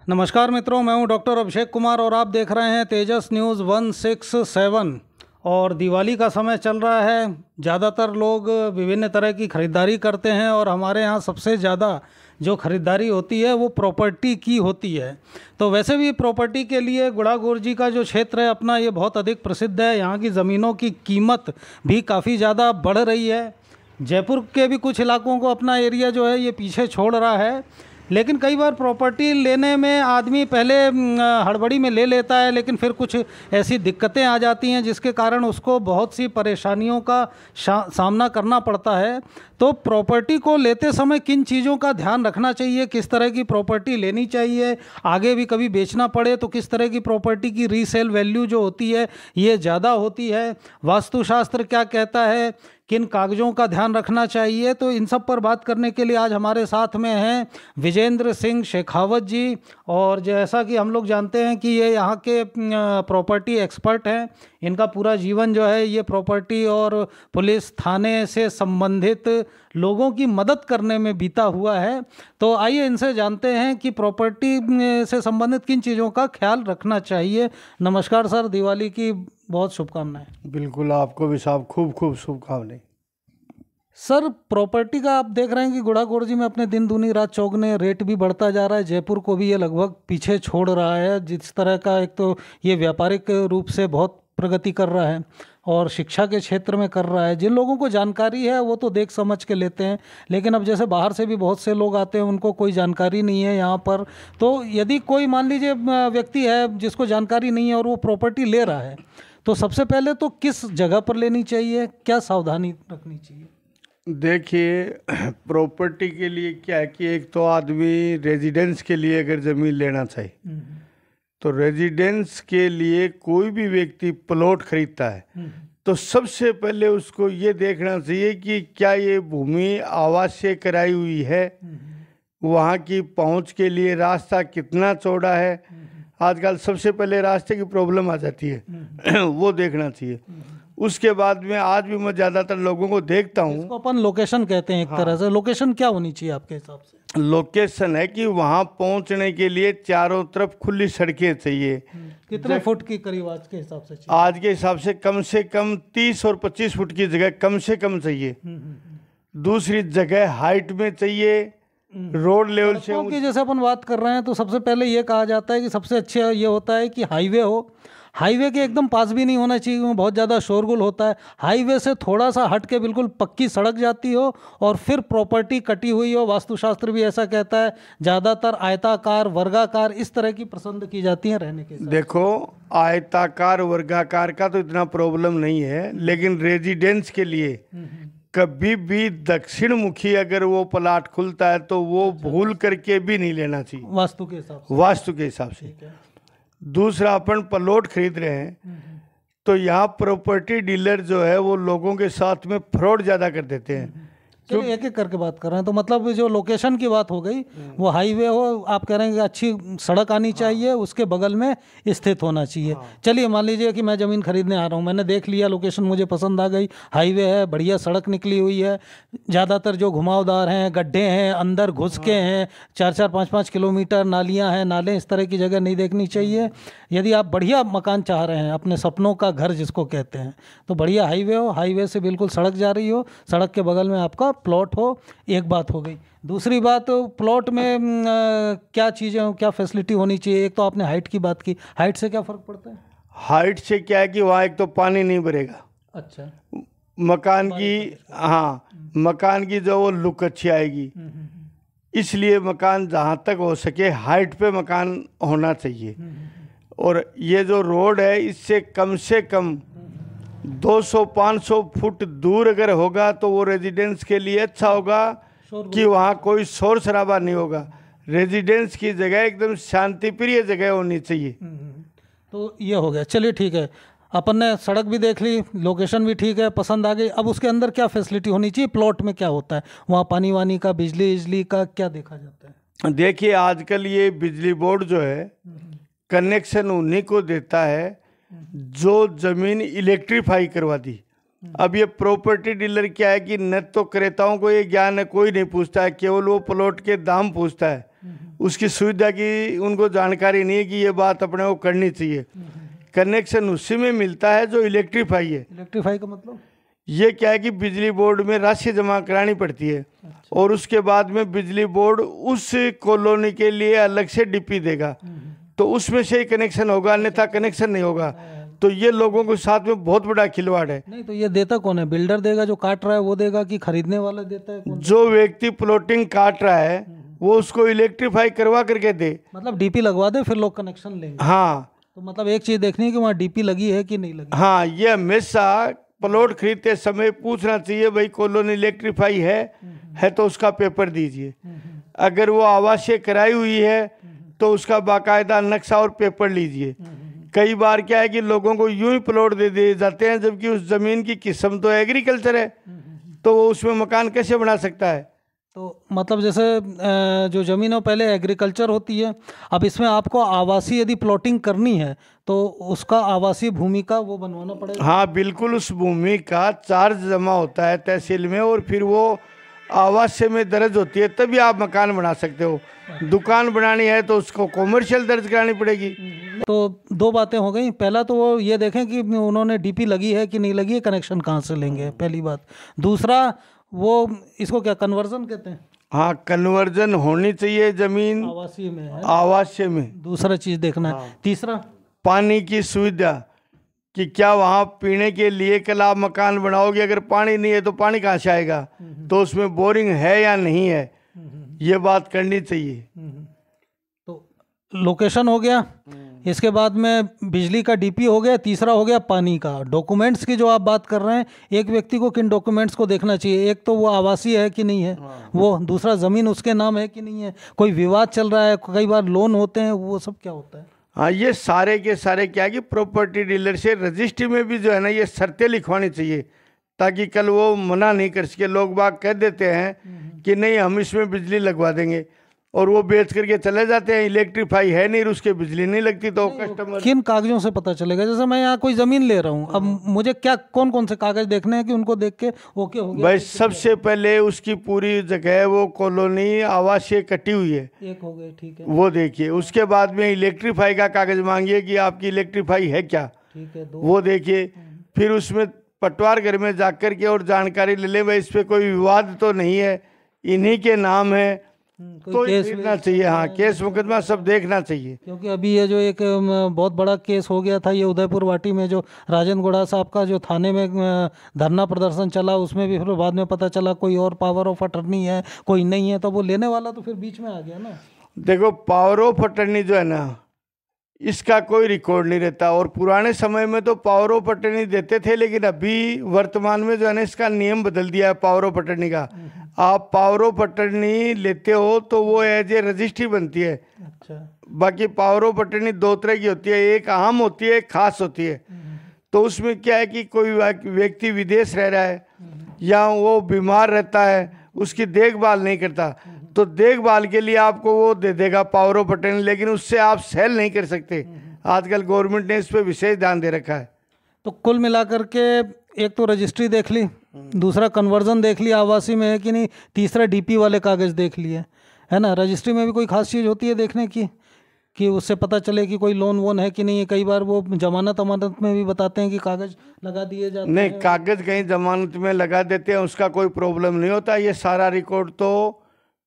नमस्कार मित्रों, मैं हूं डॉक्टर अभिषेक कुमार और आप देख रहे हैं तेजस न्यूज़ 167। और दिवाली का समय चल रहा है। ज़्यादातर लोग विभिन्न तरह की खरीदारी करते हैं और हमारे यहाँ सबसे ज़्यादा जो खरीदारी होती है वो प्रॉपर्टी की होती है। तो वैसे भी प्रॉपर्टी के लिए गुड़ागोर जी का जो क्षेत्र है अपना, ये बहुत अधिक प्रसिद्ध है। यहाँ की ज़मीनों की कीमत भी काफ़ी ज़्यादा बढ़ रही है। जयपुर के भी कुछ इलाकों को अपना एरिया जो है ये पीछे छोड़ रहा है। लेकिन कई बार प्रॉपर्टी लेने में आदमी पहले हड़बड़ी में ले लेता है, लेकिन फिर कुछ ऐसी दिक्कतें आ जाती हैं जिसके कारण उसको बहुत सी परेशानियों का सामना करना पड़ता है। तो प्रॉपर्टी को लेते समय किन चीज़ों का ध्यान रखना चाहिए, किस तरह की प्रॉपर्टी लेनी चाहिए, आगे भी कभी बेचना पड़े तो किस तरह की प्रॉपर्टी की रीसेल वैल्यू जो होती है ये ज़्यादा होती है, वास्तुशास्त्र क्या कहता है, किन कागज़ों का ध्यान रखना चाहिए। तो इन सब पर बात करने के लिए आज हमारे साथ में हैं विजेंद्र सिंह शेखावत जी। और जैसा कि हम लोग जानते हैं कि ये यहाँ के प्रॉपर्टी एक्सपर्ट हैं। इनका पूरा जीवन जो है ये प्रॉपर्टी और पुलिस थाने से संबंधित लोगों की मदद करने में बीता हुआ है। तो आइए इनसे जानते हैं कि प्रॉपर्टी से संबंधित किन चीज़ों का ख्याल रखना चाहिए। नमस्कार सर, दिवाली की बहुत शुभकामनाएं। बिल्कुल, आपको भी साहब खूब खूब शुभकामनाएं। सर, प्रॉपर्टी का आप देख रहे हैं कि गुड़ागोर जी में अपने दिन दूनी रात चौगने रेट भी बढ़ता जा रहा है। जयपुर को भी ये लगभग पीछे छोड़ रहा है। जिस तरह का, एक तो ये व्यापारिक रूप से बहुत प्रगति कर रहा है और शिक्षा के क्षेत्र में कर रहा है। जिन लोगों को जानकारी है वो तो देख समझ के लेते हैं, लेकिन अब जैसे बाहर से भी बहुत से लोग आते हैं, उनको कोई जानकारी नहीं है यहाँ पर। तो यदि कोई मान लीजिए व्यक्ति है जिसको जानकारी नहीं है और वो प्रॉपर्टी ले रहा है, तो सबसे पहले तो किस जगह पर लेनी चाहिए, क्या सावधानी रखनी चाहिए? देखिए, प्रॉपर्टी के लिए क्या है कि एक तो आदमी रेजिडेंस के लिए अगर ज़मीन लेना चाहे तो रेजिडेंस के लिए कोई भी व्यक्ति प्लॉट खरीदता है तो सबसे पहले उसको ये देखना चाहिए कि क्या ये भूमि आवास से कराई हुई है, वहाँ की पहुँच के लिए रास्ता कितना चौड़ा है। आजकल सबसे पहले रास्ते की प्रॉब्लम आ जाती है वो देखना चाहिए। उसके बाद में आज भी मैं ज़्यादातर लोगों को देखता हूँ, इसको अपन लोकेशन कहते हैं एक तरह से। लोकेशन क्या होनी चाहिए आपके हिसाब से? लोकेशन है कि वहाँ पहुँचने के लिए चारों तरफ खुली सड़कें चाहिए। कितने फुट की करीब आज के हिसाब से चाहिए? आज के हिसाब से कम 30 और 25 फुट की जगह कम से कम चाहिए। दूसरी जगह हाइट में चाहिए, रोड लेवल से। की जैसे अपन बात कर रहे हैं तो सबसे पहले ये कहा जाता है कि सबसे अच्छा ये होता है कि हाईवे हो। हाईवे के एकदम पास भी नहीं होना चाहिए क्योंकि बहुत ज़्यादा शोरगुल होता है। हाईवे से थोड़ा सा हट के बिल्कुल पक्की सड़क जाती हो और फिर प्रॉपर्टी कटी हुई हो। वास्तुशास्त्र भी ऐसा कहता है, ज़्यादातर आयताकार वर्गाकार इस तरह की पसंद की जाती है रहने के। देखो, आयताकार वर्गाकार का तो इतना प्रॉब्लम नहीं है, लेकिन रेजिडेंस के लिए कभी भी दक्षिण मुखी अगर वो प्लाट खुलता है तो वो भूल करके भी नहीं लेना चाहिए वास्तु के हिसाब से। वास्तु के हिसाब से। दूसरा, अपन प्लॉट खरीद रहे हैं तो यहाँ प्रॉपर्टी डीलर जो है वो लोगों के साथ में फ्रॉड ज़्यादा कर देते हैं। चलिए एक एक करके बात कर रहे हैं। तो मतलब जो लोकेशन की बात हो गई, वो हाईवे हो, आप कह रहे हैं कि अच्छी सड़क आनी चाहिए, उसके बगल में स्थित होना चाहिए। चलिए मान लीजिए कि मैं ज़मीन खरीदने आ रहा हूँ, मैंने देख लिया, लोकेशन मुझे पसंद आ गई, हाईवे है, बढ़िया सड़क निकली हुई है, ज़्यादातर जो घुमावदार हैं, गड्ढे हैं, अंदर घुस के हैं, 4-4, 5-5 किलोमीटर नालियाँ हैं, नाले, इस तरह की जगह नहीं देखनी चाहिए। यदि आप बढ़िया मकान चाह रहे हैं, अपने सपनों का घर जिसको कहते हैं, तो बढ़िया हाईवे हो, हाईवे से बिल्कुल सड़क जा रही हो, सड़क के बगल में आपका प्लॉट हो। एक बात हो गई। दूसरी बात, प्लॉट में क्या चीज़ें, क्या फैसिलिटी होनी चाहिए? एक तो आपने हाइट की बात की, हाइट से क्या फ़र्क पड़ता है? हाइट से क्या है कि वहाँ एक तो पानी नहीं भरेगा। अच्छा। मकान की, हाँ, मकान की जो वो लुक अच्छी आएगी, इसलिए मकान जहाँ तक हो सके हाइट पे मकान होना चाहिए। और ये जो रोड है इससे कम 200-500 फुट दूर अगर होगा तो वो रेजिडेंस के लिए अच्छा होगा कि वहाँ कोई शोर शराबा नहीं होगा। रेजिडेंस की जगह एकदम शांति प्रिय जगह होनी चाहिए। तो ये हो गया। चलिए ठीक है, अपन ने सड़क भी देख ली, लोकेशन भी ठीक है, पसंद आ गई। अब उसके अंदर क्या फैसिलिटी होनी चाहिए? प्लॉट में क्या होता है वहाँ? पानी वानी का, बिजली का क्या देखा जाता है? देखिए, आजकल ये बिजली बोर्ड जो है कनेक्शन उन्हीं को देता है जो जमीन इलेक्ट्रीफाई करवा दी। अब ये प्रॉपर्टी डीलर क्या है कि न तो क्रेताओं को ये ज्ञान है, कोई नहीं पूछता है, केवल वो प्लॉट के दाम पूछता है उसकी सुविधा की उनको जानकारी नहीं है कि ये बात अपने को करनी चाहिए। कनेक्शन उसी में मिलता है जो इलेक्ट्रीफाई है। इलेक्ट्रीफाई का मतलब ये क्या है कि बिजली बोर्ड में राशि जमा करानी पड़ती है। अच्छा। और उसके बाद में बिजली बोर्ड उस कॉलोनी के लिए अलग से डीपी देगा, तो उसमें से ही कनेक्शन होगा, अन्यथा कनेक्शन नहीं होगा। तो ये लोगों के साथ में बहुत बड़ा खिलवाड़ है। नहीं तो ये देता कौन है? बिल्डर देगा जो काट रहा है वो देगा कि खरीदने वाला देता है कौन? जो व्यक्ति प्लॉटिंग काट रहा है वो उसको इलेक्ट्रीफाई करवा करके दे। मतलब डीपी लगवा दे फिर लोग कनेक्शन लेंगे। हाँ, तो मतलब एक चीज देखनी है कि वहाँ डीपी लगी है कि नहीं लगी। हाँ, ये हमेशा प्लॉट खरीदते समय पूछना चाहिए, भाई कॉलोनी इलेक्ट्रीफाई है तो उसका पेपर दीजिए। अगर वो आवासीय कराई हुई है तो उसका बाकायदा नक्शा और पेपर लीजिए। कई बार क्या है कि लोगों को यूं ही प्लॉट दे दिए जाते हैं, जबकि उस जमीन की किस्म तो एग्रीकल्चर है, तो वो उसमें मकान कैसे बना सकता है? तो मतलब जैसे जो ज़मीन है पहले एग्रीकल्चर होती है, अब इसमें आपको आवासीय यदि प्लॉटिंग करनी है तो उसका आवासीय भूमि का वो बनवाना पड़ेगा। हाँ बिल्कुल, उस भूमि का चार्ज जमा होता है तहसील में और फिर वो आवासीय में दर्ज होती है, तभी आप मकान बना सकते हो। दुकान बनानी है तो उसको कॉमर्शियल दर्ज करानी पड़ेगी। तो दो बातें हो गई। पहला तो वो ये देखें कि उन्होंने डीपी लगी है कि नहीं लगी है, कनेक्शन कहाँ से लेंगे, पहली बात। दूसरा वो इसको क्या कन्वर्जन कहते हैं? हाँ, कन्वर्जन होनी चाहिए जमीन आवासीय में है, आवासीय में। दूसरा चीज देखना है। तीसरा पानी की सुविधा, कि क्या वहाँ पीने के लिए कल आप मकान बनाओगे, अगर पानी नहीं है तो पानी कहाँ से आएगा, तो उसमें बोरिंग है या नहीं है, ये बात करनी चाहिए। तो लोकेशन हो गया, इसके बाद में बिजली का डीपी हो गया, तीसरा हो गया पानी का। डॉक्यूमेंट्स की जो आप बात कर रहे हैं, एक व्यक्ति को किन डॉक्यूमेंट्स को देखना चाहिए? एक तो वो आवासीय है कि नहीं है वो, दूसरा ज़मीन उसके नाम है कि नहीं है, कोई विवाद चल रहा है, कई बार लोन होते हैं, वो सब क्या होता है? हाँ, ये सारे के सारे क्या है कि प्रॉपर्टी डीलर से रजिस्ट्री में भी जो है ना ये शर्तें लिखवानी चाहिए, ताकि कल वो मना नहीं कर सके। लोग बाग कह देते हैं कि नहीं हम इसमें बिजली लगवा देंगे, और वो बेच करके चले जाते हैं। इलेक्ट्रीफाई है नहीं, उसके बिजली नहीं लगती, तो कस्टमर किन कागजों से पता चलेगा? जैसे मैं यहाँ कोई ज़मीन ले रहा हूँ, अब मुझे क्या कौन कौन से कागज देखने हैं कि उनको देख के ओके हो गया? भाई सबसे पहले उसकी पूरी जगह वो कॉलोनी आवासीय कटी हुई है, एक हो गए, ठीक है, वो देखिए। उसके बाद में इलेक्ट्रीफाई का कागज मांगिए कि आपकी इलेक्ट्रीफाई है क्या, ठीक है, दो, वो देखिए। फिर उसमें पटवार घर में जाकर के और जानकारी ले ले, भाई इस पे कोई विवाद तो नहीं है, इन्हीं के नाम है, तो देखना चाहिए। हाँ, केस मुकदमा सब देखना चाहिए। क्योंकि अभी ये जो एक बहुत बड़ा केस हो गया था, ये उदयपुर वाटी में जो राजेंद्र गोड़ा साहब का जो थाने में धरना प्रदर्शन चला, उसमें भी फिर बाद में पता चला कोई और पावर ऑफ अटर्नी है, कोई नहीं है, तो वो लेने वाला तो फिर बीच में आ गया ना। देखो, पावर ऑफ अटर्नी जो है ना, इसका कोई रिकॉर्ड नहीं रहता। और पुराने समय में तो पावर ऑफ अटर्नी देते थे, लेकिन अभी वर्तमान में जो है ना इसका नियम बदल दिया है पावर ऑफ अटर्नी का। आप पावर ऑफ अटर्नी लेते हो तो वो एज ए रजिस्ट्री बनती है। अच्छा। बाकी पावर ऑफ अटर्नी दो तरह की होती है, एक आम होती है, एक खास होती है। तो उसमें क्या है कि कोई व्यक्ति विदेश रह रहा है या वो बीमार रहता है, उसकी देखभाल नहीं करता, तो देखभाल के लिए आपको वो दे देगा पावर ऑफ अटर्नी, लेकिन उससे आप सेल नहीं कर सकते। आजकल गवर्नमेंट ने इस पर विशेष ध्यान दे रखा है। तो कुल मिलाकर के एक तो रजिस्ट्री देख ली, दूसरा कन्वर्जन देख लिया आवासीय में है कि नहीं, तीसरा डीपी वाले कागज देख लिए, है ना। रजिस्ट्री में भी कोई खास चीज़ होती है देखने की कि उससे पता चले कि कोई लोन वोन है कि नहीं है? कई बार वो जमानत अमानत में भी बताते हैं कि कागज लगा दिए जाते हैं। नहीं, कागज कहीं जमानत में लगा देते हैं, उसका कोई प्रॉब्लम नहीं होता। ये सारा रिकॉर्ड तो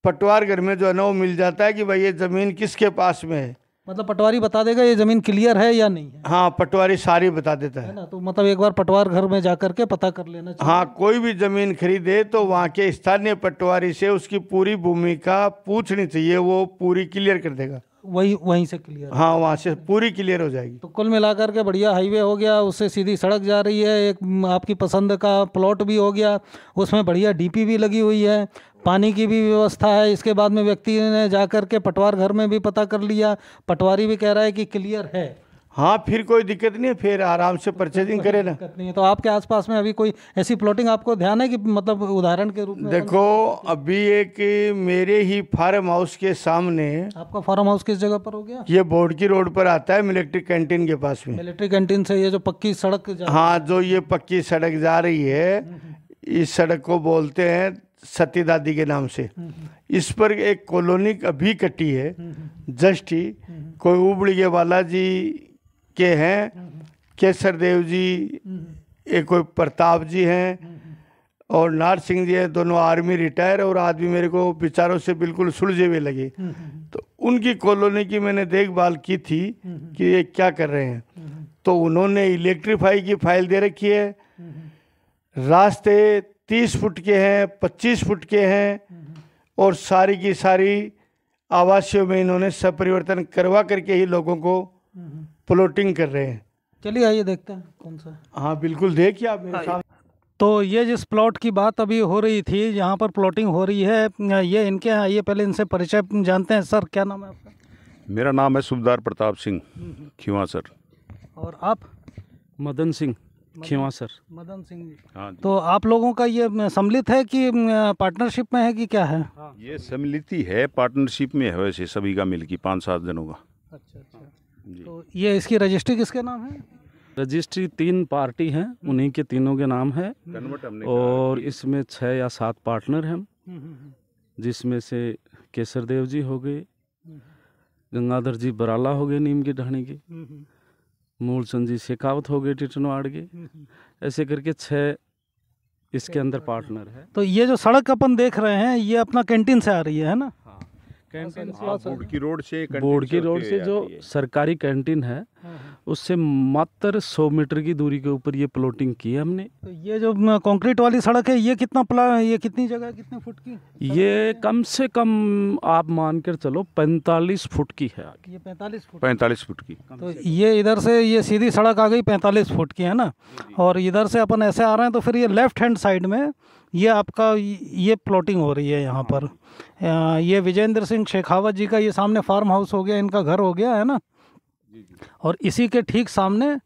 पटवार घर में जो है ना वो मिल जाता है कि भाई ये जमीन किसके पास में है। मतलब पटवारी बता देगा ये जमीन क्लियर है या नहीं है? हाँ, पटवारी सारी बता देता है ना। तो मतलब एक बार पटवार घर में जाकर के पता कर लेना चाहिए। हाँ, कोई भी जमीन खरीदे तो वहाँ के स्थानीय पटवारी से उसकी पूरी भूमि का पूछनी चाहिए, वो पूरी क्लियर कर देगा। वहीं से क्लियर? हाँ, वहाँ से पूरी क्लियर हो जाएगी। तो कुल मिलाकर के बढ़िया हाईवे हो गया, उससे सीधी सड़क जा रही है, एक आपकी पसंद का प्लॉट भी हो गया, उसमें बढ़िया डीपी भी लगी हुई है, पानी की भी व्यवस्था है। इसके बाद में व्यक्ति ने जाकर के पटवार घर में भी पता कर लिया, पटवारी भी कह रहा है कि क्लियर है। हाँ, फिर कोई दिक्कत नहीं है, फिर आराम से परचेजिंग करे ना। दिक्कत नहीं है। तो आपके आसपास में अभी कोई ऐसी प्लॉटिंग आपको ध्यान है कि मतलब उदाहरण के रूप में? देखो, अभी एक मेरे ही फार्म हाउस के सामने। आपका फार्म हाउस किस जगह पर हो गया? ये बोर्ड की रोड पर आता है, मिलिट्री कैंटीन के पास में। मिलिट्री कैंटीन से ये जो पक्की सड़क हाँ, जो ये पक्की सड़क जा रही है, इस सड़क को बोलते हैं सती दादी के नाम से। इस पर एक कॉलोनी अभी कटी है जस्ट ही, कोई उबड़ी के बालाजी के हैं, केसर देव जी, एक कोई प्रताप जी हैं और नार सिंह जी हैं, दोनों आर्मी रिटायर और आदमी मेरे को विचारों से बिल्कुल सुलझे हुए लगे। तो उनकी कॉलोनी की मैंने देखभाल की थी कि ये क्या कर रहे हैं, तो उन्होंने इलेक्ट्रीफाई की फाइल दे रखी है, रास्ते 30 फुट के हैं, 25 फुट के हैं और सारी की सारी आवासियों में इन्होंने सब परिवर्तन करवा करके ही लोगों को प्लॉटिंग कर रहे हैं। चलिए आइए देखते हैं कौन सा है। हाँ बिल्कुल, देखिए आप मेरे साथ। तो ये जिस प्लॉट की बात अभी हो रही थी, जहाँ पर प्लॉटिंग हो रही है, ये इनके हैं। आइए पहले इनसे परिचय जानते हैं। सर क्या नाम है आपका? मेरा नाम है सूबेदार प्रताप सिंह खीवा सर। और आप? मदन सिंह खीवा सर। मदन सिंह जी। हाँ जी। तो आप लोगों का ये सम्मिलित है कि पार्टनरशिप में है कि क्या है? ये सम्मिलित ही है, पार्टनरशिप में है वैसे सभी का मिलकर 5-7 जनों का। अच्छा अच्छा। तो ये इसकी रजिस्ट्री किसके नाम है? रजिस्ट्री 3 पार्टी हैं, उन्हीं के तीनों के नाम है कन्वर्ट हमने और इसमें 6 या 7 पार्टनर हैं, जिसमें से केसर देव जी हो गए, गंगाधर जी बराला हो गए नीम की ढाणी के, मूलचंद जी शेखावत हो गए टिटनवाड़ के, ऐसे करके 6 इसके अंदर पार्टनर है। तो ये जो सड़क अपन देख रहे हैं ये अपना कैंटीन से आ रही है ना? कैंटीन बोर्ड की रोड से बोर्ड की रोड से जो सरकारी कैंटीन है उससे मात्र 100 मीटर की दूरी के ऊपर ये प्लॉटिंग की है हमने। तो ये जो कंक्रीट वाली सड़क है ये ये कितनी जगह, कितने फुट की? ये कम से कम आप मान कर चलो 45 फुट की है आगे। ये 45 फुट? 45 फुट की। तो ये इधर से ये सीधी सड़क आ गई 45 फुट की, है ना? और इधर से अपन ऐसे आ रहे हैं तो फिर ये लेफ्ट हैंड साइड में ये आपका ये प्लॉटिंग हो रही है यहाँ पर। ये विजेंद्र सिंह शेखावत जी का ये सामने फार्म हाउस हो गया, इनका घर हो गया, है ना? और इसी के ठीक सामने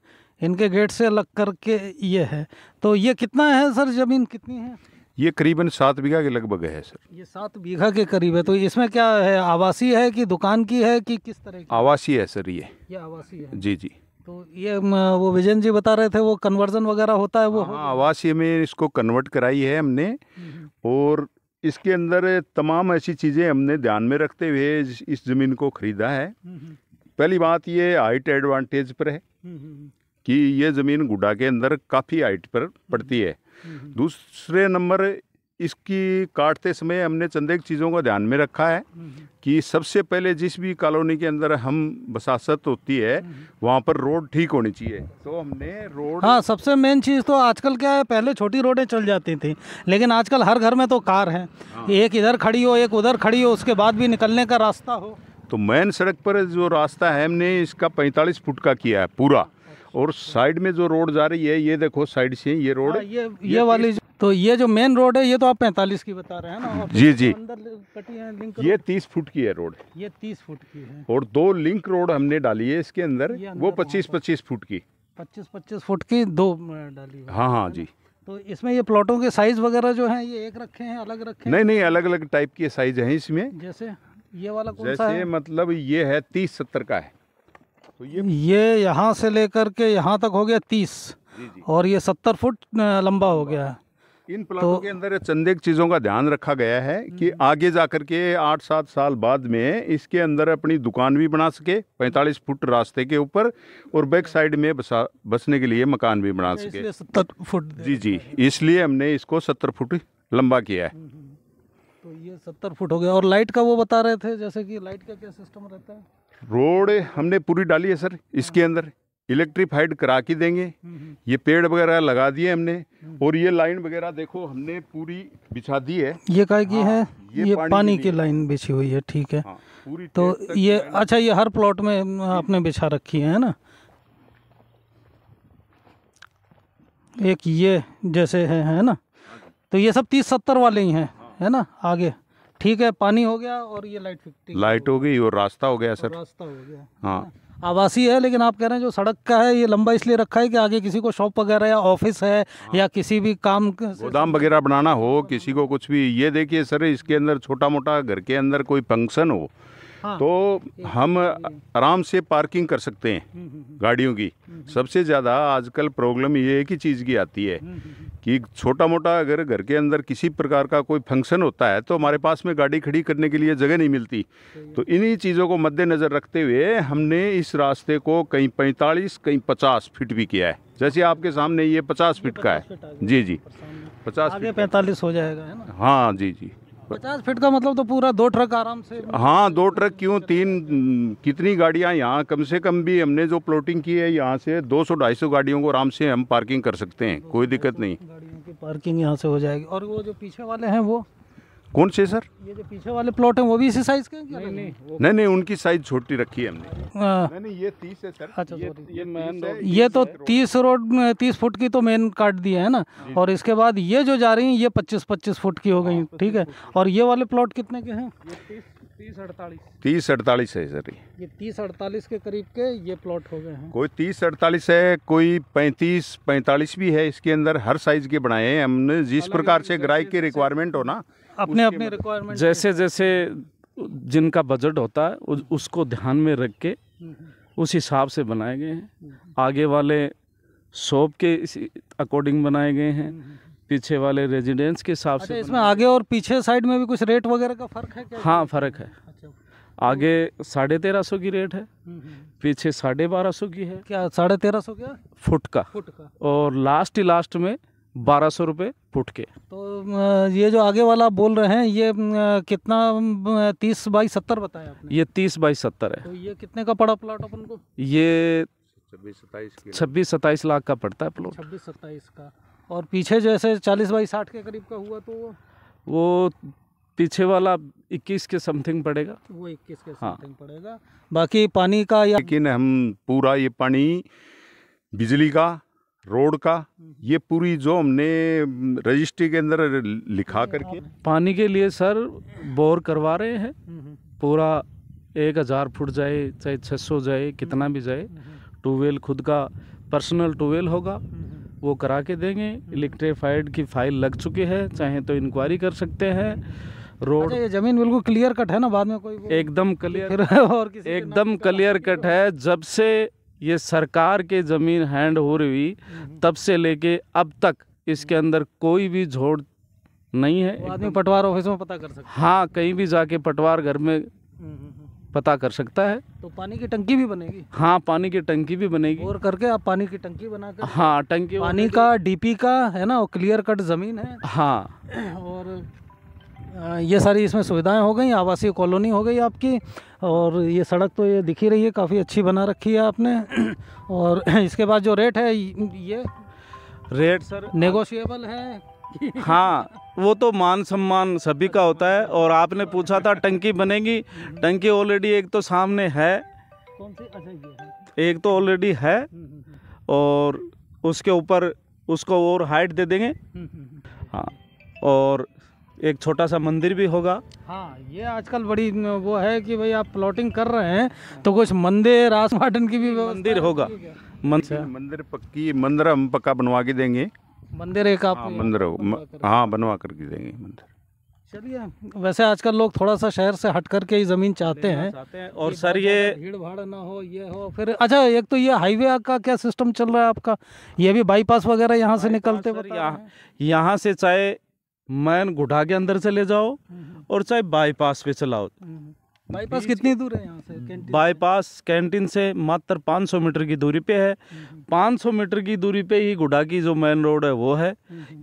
इनके गेट से अलग करके ये है। तो ये कितना है सर, ज़मीन कितनी है? ये करीबन 7 बीघा के लगभग है सर। ये 7 बीघा के करीब है। तो इसमें क्या है, आवासीय है कि दुकान की है कि किस तरह की? आवासीय है सर ये आवासीय है। जी जी। तो ये वो विजेंद्र जी बता रहे थे वो कन्वर्जन वगैरह होता है वो? हाँ, आवासीय में इसको कन्वर्ट कराई है हमने और इसके अंदर तमाम ऐसी चीज़ें हमने ध्यान में रखते हुए इस ज़मीन को खरीदा है। पहली बात ये हाइट एडवांटेज पर है कि ये ज़मीन गुड्डा के अंदर काफ़ी हाइट पर पड़ती है। दूसरे नंबर इसकी काटते समय हमने चंद एक चीज़ों का ध्यान में रखा है कि सबसे पहले जिस भी कॉलोनी के अंदर हम बसासत होती है वहाँ पर रोड ठीक होनी चाहिए। तो हमने रोड, हाँ, सबसे मेन चीज़ तो आजकल क्या है, पहले छोटी रोडें चल जाती थी लेकिन आजकल हर घर में तो कार है। एक इधर खड़ी हो एक उधर खड़ी हो, उसके बाद भी निकलने का रास्ता हो। तो मेन सड़क पर जो रास्ता है हमने इसका 45 फुट का किया है पूरा। और साइड में जो रोड जा रही है ये देखो साइड से ये रोड, ये वाली तो ये जो मेन रोड है ये तो आप 45 की बता रहे हैं ना? और जी जी। अंदर कटी है लिंक ये 30 फुट की है रोड। ये 30 फुट की है। और 2 लिंक रोड हमने डाली है इसके अंदर, वो 25-25 फुट की। 25-25 फुट की 2 डाली है। हाँ हाँ जी। तो इसमें ये प्लॉटों के साइज वगैरह जो हैं ये एक रखे हैं, अलग रखे हैं? नहीं नहीं, अलग अलग टाइप के साइज हैं इसमें। जैसे ये वाला कौन सा है? जैसे मतलब ये है 30-70 का है। तो ये यहाँ से लेकर के यहाँ तक हो गया 30 और ये 70 फुट लंबा हो गया है। इन प्लाटों के अंदर चंद एक चीज़ों का ध्यान रखा गया है कि आगे जाकर के 8-7 साल बाद में इसके अंदर अपनी दुकान भी बना सके 45 फुट रास्ते के ऊपर, और बैक साइड में बसने के लिए मकान भी बना सके। इसलिए 70 फुट। जी जी, इसलिए हमने इसको 70 फुट लंबा किया है। तो ये 70 फुट हो गया। और लाइट का वो बता रहे थे, जैसे कि लाइट का क्या सिस्टम रहता है? रोड हमने पूरी डाली है सर, इसके अंदर इलेक्ट्रीफाइड करा के देंगे। ये पेड़ वगैरह लगा दिए हमने और ये लाइन वगैरह देखो हमने पूरी बिछा दी है। ये काय की है? ये पानी की लिए। लाइन बिछी हुई है, ठीक है। हाँ, पूरी तो टेप तक ये लाइन। अच्छा, ये हर प्लॉट में आपने बिछा रखी है ना? एक ये जैसे है ना? तो ये सब 30-70 वाले ही हैं, है ना? आगे ठीक है, पानी हो गया और ये लाइट फिफ्टी लाइट हो गई और रास्ता हो गया सर। रास्ता हो गया। हाँ, आवासीय है, लेकिन आप कह रहे हैं जो सड़क का है ये लंबा इसलिए रखा है कि आगे किसी को शॉप वगैरह या ऑफिस है या किसी भी काम गोदाम वगैरह बनाना हो, किसी को कुछ भी। ये देखिए सर, इसके अंदर छोटा मोटा घर के अंदर कोई फंक्शन हो तो हम आराम से पार्किंग कर सकते हैं गाड़ियों की। सबसे ज़्यादा आजकल प्रॉब्लम ये एक ही चीज़ की आती है कि छोटा मोटा अगर घर के अंदर किसी प्रकार का कोई फंक्शन होता है तो हमारे पास में गाड़ी खड़ी करने के लिए जगह नहीं मिलती। तो इन्हीं चीज़ों को मद्देनज़र रखते हुए हमने इस रास्ते को कहीं 45 कहीं 50 फीट भी किया है। जैसे आपके सामने ये 50 फीट का है। जी जी, 50 आगे 45 हो जाएगा, है ना? हाँ जी जी, 50 फीट का मतलब तो पूरा 2 ट्रक आराम से। हाँ 2 ट्रक क्यों 3, कितनी गाड़ियाँ यहाँ कम से कम भी हमने जो प्लॉटिंग की है यहाँ से 200-250 गाड़ियों को आराम से हम पार्किंग कर सकते हैं, कोई दिक्कत नहीं। गाड़ियों की पार्किंग यहाँ से हो जाएगी। और वो जो पीछे वाले हैं वो कौन से सर? ये जो पीछे वाले प्लॉट हैं वो भी इसी साइज के हैं क्या? नहीं, उनकी साइज छोटी रखी है हमने। नहीं, ये 30 है सर। अच्छा, ये मेन रोड, ये तो 30 फुट की तो मेन काट दी है ना, और इसके बाद ये जो जा रही हैं ये 25 फुट की हो गई, ठीक है। और ये वाले प्लॉट कितने के हैं? 30-48 है सर। ये 30-48 के करीब के ये प्लॉट हो गए हैं। कोई 30-48 है, कोई 35-45 भी है। इसके अंदर हर साइज के बनाए हैं हमने, जिस प्रकार से ग्राहक की रिक्वायरमेंट हो ना, अपने अपने रिक्वायरमेंट जैसे जैसे जिनका बजट होता है उसको ध्यान में रख के उस हिसाब से बनाए गए हैं। आगे वाले शॉप के अकॉर्डिंग बनाए गए हैं, पीछे वाले रेजिडेंस के हिसाब से। इसमें आगे और पीछे साइड में भी कुछ रेट वगैरह का फर्क है क्या? हाँ फर्क है। अच्छा। आगे 1350 की रेट है, पीछे 1250 की है। क्या 1350 क्या? फुट का। और लास्ट में 1200 रुपये फुट के। तो ये जो आगे वाला आप बोल रहे हैं ये कितना 30 बाई 70 बताया आपने? ये 30 बाई 70 है। तो ये कितने का पड़ा प्लॉट अपन को? ये 26-27 लाख का पड़ता है प्लॉट। 26-27 का। और पीछे जैसे 40 बाई 60 के करीब का हुआ तो वो पीछे वाला 21 के समथिंग पड़ेगा। वो 21 के समथिंग पड़ेगा। बाकी पानी का या लेकिन हम पूरा ये पानी, बिजली का, रोड का, ये पूरी जो हमने रजिस्ट्री के अंदर लिखा करके। पानी के लिए सर बोर करवा रहे हैं, पूरा 1000 फुट जाए चाहे 600 जाए, कितना भी जाए। ट्यूबवेल खुद का पर्सनल ट्यूबवेल होगा, वो करा के देंगे। इलेक्ट्रीफाइड की फाइल लग चुकी है, चाहे तो इंक्वायरी कर सकते हैं। रोड, ये जमीन बिल्कुल क्लियर कट है ना? बाद में कोई एकदम क्लियर और किसी एकदम क्लियर कट है। जब से ये सरकार के ज़मीन हैंड हो रही तब से लेके अब तक इसके अंदर कोई भी झोड़ नहीं है। आदमी पटवार ऑफिस में पता कर सकता है। हाँ, कहीं भी जाके पटवार घर में पता कर सकता है। तो पानी की टंकी भी बनेगी? हाँ, पानी की टंकी भी बनेगी। और करके आप पानी की टंकी बनाकर, हाँ, टंकी पानी का डीपी का है ना, क्लियर कट ज़मीन है। हाँ, और ये सारी इसमें सुविधाएं हो गई, आवासीय कॉलोनी हो गई आपकी। और ये सड़क तो ये दिख ही रही है, काफ़ी अच्छी बना रखी है आपने। और इसके बाद जो रेट है ये रेट सर नेगोशिएबल है? हाँ, वो तो मान सम्मान सभी का होता है। और आपने पूछा था टंकी बनेगी, टंकी ऑलरेडी एक तो सामने है। कौन सी? अच्छा, ये है। एक तो ऑलरेडी है और उसके ऊपर उसको और हाइट दे देंगे। हाँ, और एक छोटा सा मंदिर भी होगा। हाँ, ये आजकल बड़ी वो है कि भाई आप प्लॉटिंग कर रहे हैं तो कुछ मंदिर, रास मार्टन की भी मंदिर होगा। मंदिर पक्की, मंदिर हम पक्का बनवा के देंगे। मंदिर एक आप मंदिर हाँ बनवा करके देंगे मंदिर। चलिए, वैसे आजकल लोग थोड़ा सा शहर से हट करके ही ज़मीन चाहते हैं। और सर ये भीड़ भाड़ ना हो, ये हो फिर। अच्छा, एक तो ये हाईवे का क्या सिस्टम चल रहा है आपका? ये भी बाईपास वगैरह यहाँ से निकलते? यहाँ से चाहे मैन गुढ़ा के अंदर चले जाओ और चाहे बाईपास पे चलाओ। बाईपास कितनी दूर है यहाँ से? बाईपास कैंटीन से मात्र 500 मीटर की दूरी पे है। 500 मीटर की दूरी पे ही गुढ़ा की जो मेन रोड है वो है।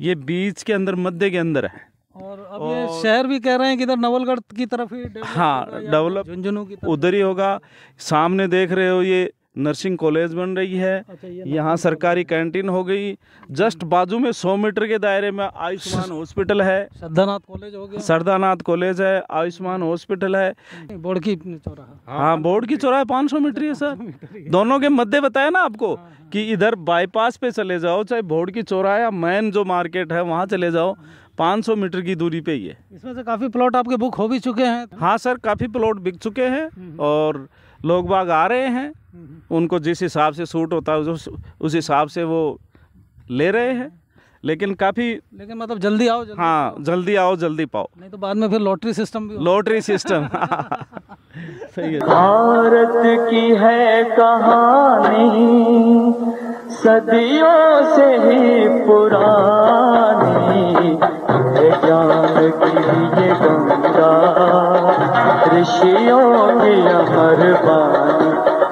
ये बीच के अंदर, मध्य के अंदर है। और अब ये शहर भी कह रहे हैं कि इधर नवलगढ़ की तरफ ही हाँ डेवलप झुंझुनू की तरफ उधर ही होगा। सामने देख रहे हो ये नर्सिंग कॉलेज बन रही है। अच्छा, यहाँ सरकारी कैंटीन हो गई। जस्ट बाजू में 100 मीटर के दायरे में आयुष्मान हॉस्पिटल है, श्रद्धानाथ कॉलेज हो गया, श्रद्धानाथ कॉलेज है, आयुष्मान हॉस्पिटल है, बोर्ड की चौराहा। हाँ, बोर्ड की चौराहा 500 मीटर है सर। दोनों के मध्य बताया ना आपको कि इधर बाईपास पे चले जाओ, चाहे बोर्ड की चौराहा या मेन जो मार्केट है वहाँ चले जाओ, 500 मीटर की दूरी पे ही है। इसमें से काफ़ी प्लॉट आपके बुक हो भी चुके हैं? हाँ सर, काफ़ी प्लॉट बिक चुके हैं और लोग बाग आ रहे हैं। उनको जिस हिसाब से सूट होता है उस हिसाब से वो ले रहे हैं। लेकिन मतलब जल्दी आओ, जल्दी हाँ पाओ। जल्दी आओ जल्दी पाओ, नहीं तो बाद में फिर लॉटरी सिस्टम भी लॉटरी सिस्टम सही है। भारत की है कहानी सदियों से ही पुरानी। ये ज्ञान की ये गंगा, ऋषियों की अमर बानी।